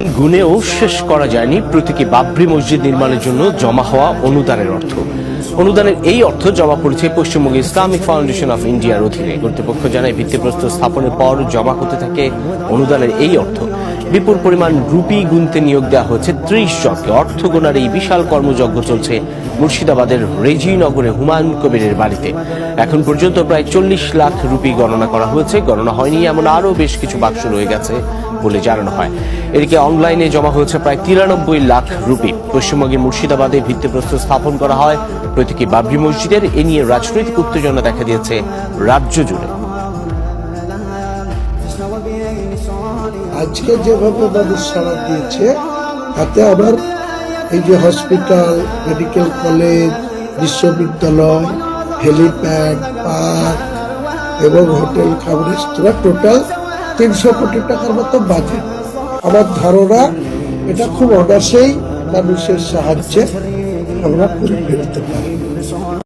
গুণেও শেষ করা যায়নি প্রতীকী বাবরি মসজিদ নির্মাণের জন্য জমা হওয়া অনুদানের অর্থ। অনুদানের এই অর্থ জমা পড়েছে পশ্চিমবঙ্গ ইসলামিক ফাউন্ডেশন অফ ইন্ডিয়ার অধীনে। কর্তৃপক্ষ জানায় ভিত্তিপ্রস্তর স্থাপনের পর জমা হতে থাকে অনুদানের এই অর্থ। বিপুল পরিমাণ রুপি গুনতে নিয়োগ দেওয়া হয়েছে 30 জনকে। অর্থ গোনার এই বিশাল কর্মযজ্ঞ চলছে মুর্শিদাবাদের রেজিনগরে হুমায়ুন কবিরের বাড়িতে। এখন পর্যন্ত প্রায় 40 লাখ রুপি গণনা করা হয়েছে। গণনা হয়নি এমন আরও বেশ কিছু বাক্স রয়ে গেছে বলে জানানো হয়। এদিকে অনলাইনে জমা হয়েছে প্রায় 93 লাখ রুপি। পশ্চিমবঙ্গের মুর্শিদাবাদে ভিত্তিপ্রস্তর স্থাপন করা হয় প্রতীকী বাবরি মসজিদের। এ নিয়ে রাজনৈতিক উত্তেজনা দেখা দিয়েছে রাজ্য জুড়ে। আজকে যেভাবে মানুষ সাড়া দিয়েছে তাতে আবার এই যে হসপিটাল, মেডিকেল কলেজ, বিশ্ববিদ্যালয়, হেলিপ্যাড, পার্ক এবং হোটেল, খাবার রেস্তোরাঁ, টোটাল 300 কোটি টাকার মতো বাজেট। আমার ধারণা এটা খুব অনায়াসেই মানুষের সাহায্যে আমরা করে ফেলতে পারি।